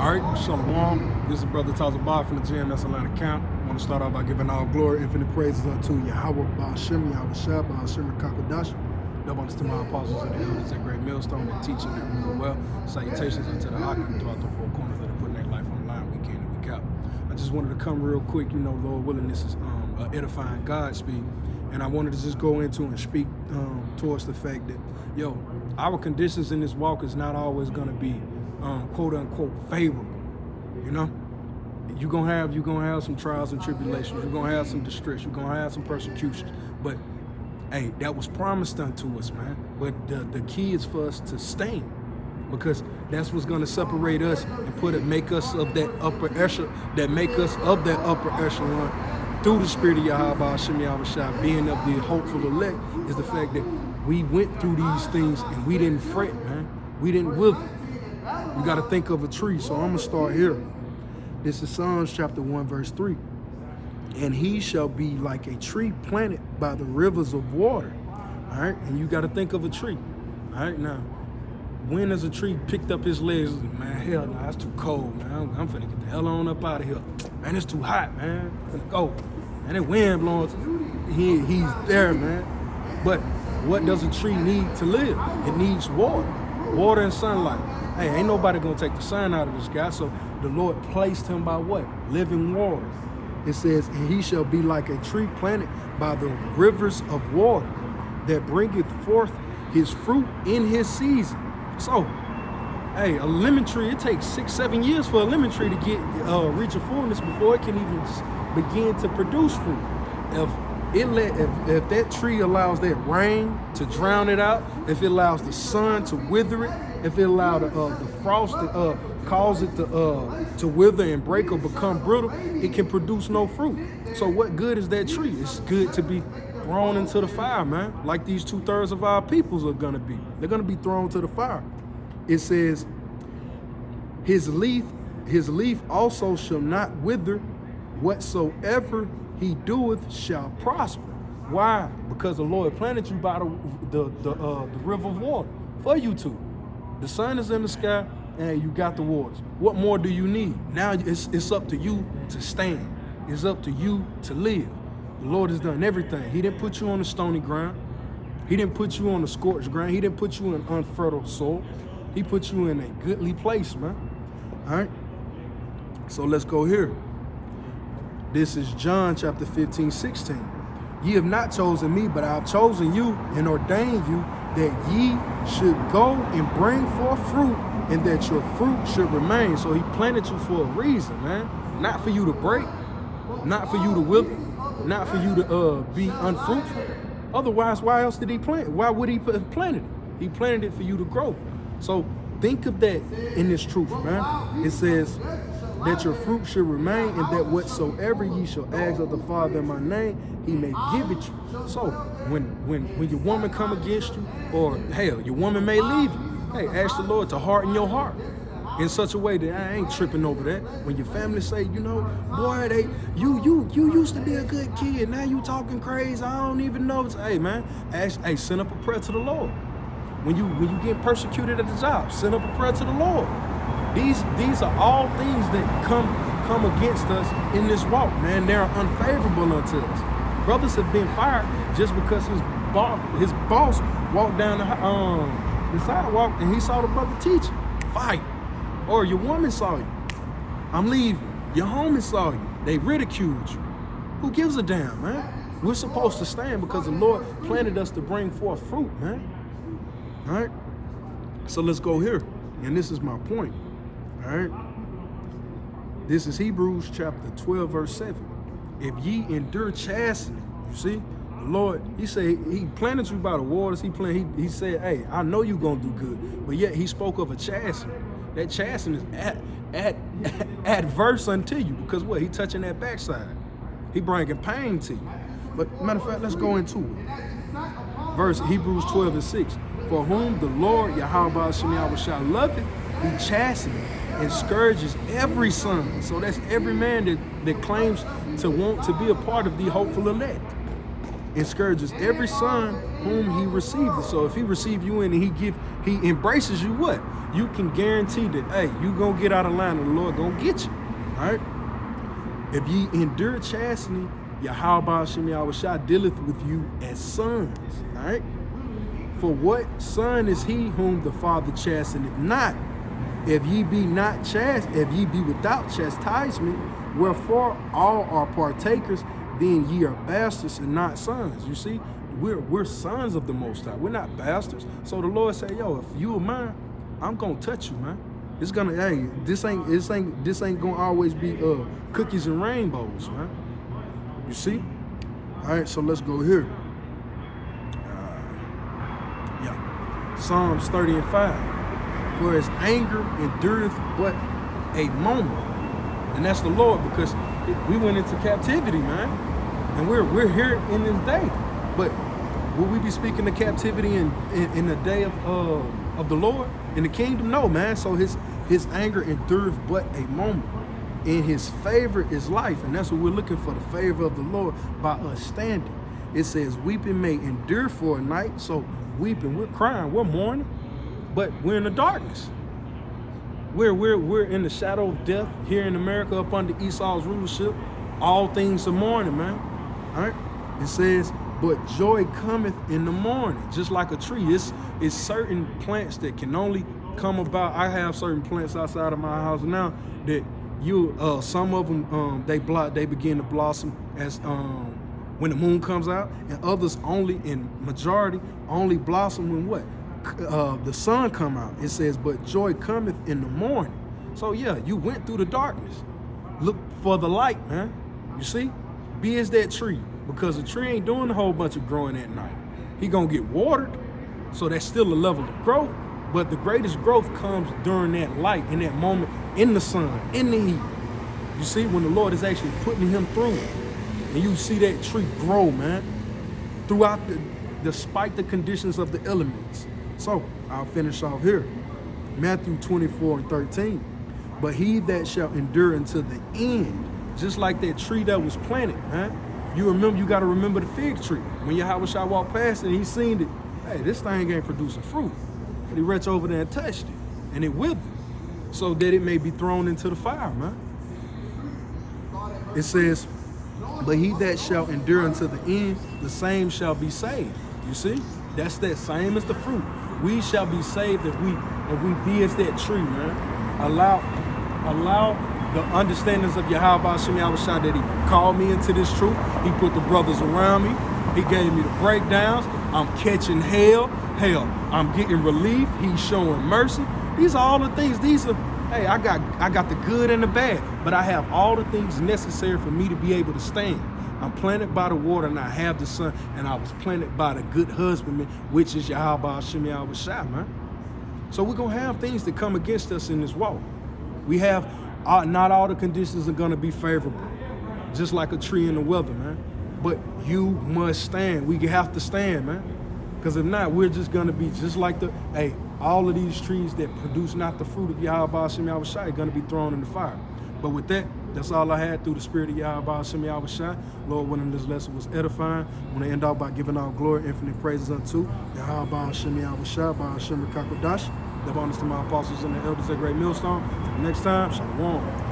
All right, Shalom. This is Brother Tazabah from the GMS Atlanta Camp. I want to start off by giving all glory, infinite praises unto Yahweh, Ba'ashem, Yahweh Shah, Ba'ashem, Kakadash. Double honors to my apostles and the elders at Great Millstone that teaching that rule well. Salutations unto the Akim throughout the four corners that are putting their life on the line week in and week out. I just wanted to come real quick, Lord willing, this is an edifying God speak. And I wanted to just go into and speak towards the fact that, our conditions in this walk is not always going to be quote unquote favorable. You're gonna have some trials and tribulations, you're gonna have some distress, you're gonna have some persecutions, but hey, that was promised unto us, man. But the key is for us to stand, because that's what's gonna separate us and make us of that upper echelon through the spirit of Yahweh Shem Yahweh Shah, being of the hopeful elect, is the fact that we went through these things and we didn't fret, man. We didn't wither. You got to think of a tree. So I'm going to start here. This is Psalms chapter 1, verse 3. And he shall be like a tree planted by the rivers of water. All right. And you got to think of a tree. All right. Now, when has a tree picked up his legs? Man, hell no, it's too cold, man. I'm finna get the hell on up out of here. Man, it's too hot, man. I'm finna go. And that wind blowing. He's there, man. But what does a tree need to live? It needs water. Water and sunlight. Hey, ain't nobody gonna take the sun out of this guy, so the Lord placed him by what? Living water. It says, and he shall be like a tree planted by the rivers of water that bringeth forth his fruit in his season. So, hey, a lemon tree, it takes 6-7 years for a lemon tree to get reach a fullness before it can even begin to produce fruit. If that tree allows that rain to drown it out, if it allows the sun to wither it, if it allows the frost to cause it to wither and break or become brittle, it can produce no fruit. So what good is that tree? It's good to be thrown into the fire, man, like these 2/3 of our peoples are gonna be. They're gonna be thrown to the fire. It says, his leaf also shall not wither, whatsoever he doeth shall prosper. Why? Because the Lord planted you by the river of water for you to. The sun is in the sky and you got the waters. What more do you need? Now it's up to you to stand. It's up to you to live. The Lord has done everything. He didn't put you on the stony ground. He didn't put you on the scorched ground. He didn't put you in unfertile soil. He put you in a goodly place, man. All right? So let's go here. This is John chapter 15, 16. Ye have not chosen me, but I have chosen you and ordained you that ye should go and bring forth fruit, and that your fruit should remain. So he planted you for a reason, man. Not for you to break, not for you to wither, not for you to be unfruitful. Otherwise, why else did he plant it? Why would he have planted it? He planted it for you to grow. So think of that in this truth, man. It says that your fruit should remain, and that whatsoever ye shall ask of the Father in my name, he may give it you. So when your woman come against you, or hell, your woman may leave you, hey, ask the Lord to harden your heart in such a way that I ain't tripping over that. When your family say, boy, you used to be a good kid, now you talking crazy, I don't even know. Hey, man, send up a prayer to the Lord. When you get persecuted at the job, send up a prayer to the Lord. These are all things that come against us in this walk, man. They're unfavorable unto us. Brothers have been fired just because his boss walked down the sidewalk and he saw the brother teaching. Fight. Or your woman saw you. I'm leaving. Your homie saw you. They ridiculed you. Who gives a damn, man? We're supposed to stand because the Lord planted us to bring forth fruit, man. All right? So let's go here. And this is my point. All right. This is Hebrews chapter 12, verse 7. If ye endure chastening, you see, the Lord, he said, he planted you by the waters. He said, hey, I know you're going to do good. But yet he spoke of a chastening. That chastening is adverse unto you, because what? He touching that backside. He bringing pain to you. But matter of fact, let's go into it. Verse Hebrews 12 and 6. For whom the Lord, Yahweh Shem Yahweh Shah, loveth, he chasteneth and scourges every son. So that's every man that claims to want to be a part of the hopeful elect. and scourges every son whom he received. So if he receive you in and he embraces you, what? You can guarantee that, hey, you gonna get out of line and the Lord gonna get you. All right? If ye endure chastening, Yahweh Shem Yahushua dealeth with you as sons. All right? For what son is he whom the Father chasteneth not? If ye be without chastisement, wherefore all are partakers, then ye are bastards and not sons. You see, we're sons of the Most High. We're not bastards. So the Lord said, yo, if you are mine, I'm gonna touch you, man. It's gonna, hey, this ain't gonna always be cookies and rainbows, man. You see? All right, so let's go here. Psalms 30 and 5. For his anger endureth but a moment. And that's the Lord, because we went into captivity, man. And we're here in this day. But will we be speaking of captivity in the day of the Lord, in the kingdom? No, man. So his anger endureth but a moment. In his favor is life. And that's what we're looking for, the favor of the Lord by us standing. It says, weeping may endure for a night. So weeping, we're crying, we're mourning, but we're in the darkness. We're in the shadow of death here in America up under Esau's rulership. All things are mourning, man. All right? It says, but joy cometh in the morning, just like a tree. It's certain plants that can only come about. I have certain plants outside of my house now that some of them they begin to blossom as when the moon comes out, and others majority only blossom when what? The sun come out. It says, but joy cometh in the morning. So yeah, you went through the darkness. Look for the light, man. You see? Be as that tree, because a tree ain't doing a whole bunch of growing at night. He gonna get watered, so that's still a level of growth, but the greatest growth comes during that light, in that moment, in the sun, in the heat. You see, when the Lord is actually putting him through it, and you see that tree grow, man, throughout despite the conditions of the elements. So I'll finish off here. Matthew 24 and 13. But he that shall endure unto the end, just like that tree that was planted, man. You got to remember the fig tree. When Yahweh walked past it and he seen it, hey, this thing ain't producing fruit. But he reached over there and touched it, and it withered, so that it may be thrown into the fire, man. It says, but he that shall endure unto the end, the same shall be saved. You see? That's that same as the fruit. We shall be saved if we be as that tree, man. Allow the understandings of Yahweh Shem Yahushua that he called me into this truth. He put the brothers around me. He gave me the breakdowns. I'm catching hell. Hell, I'm getting relief. He's showing mercy. These are all the things. Hey, I got the good and the bad, but I have all the things necessary for me to be able to stand. I'm planted by the water and I have the sun, and I was planted by the good husbandman, which is Yahweh Shem Yahushua, man. So we're going to have things that come against us in this walk. We have, not all the conditions are going to be favorable, just like a tree in the weather, man. But you must stand. We have to stand, man. Because if not, we're just going to be just like all of these trees that produce not the fruit of Yahweh Shem Yahushua are going to be thrown in the fire. But with that, that's all I had through the spirit of Yahweh Shem Yahushua. Lord willing, this lesson was edifying. I want to end off by giving all glory, infinite praises unto Yahweh Shem Yahushua, by Hashem Kakodash. The bonus to my apostles and the elders at Great Millstone. Till next time, Shalom.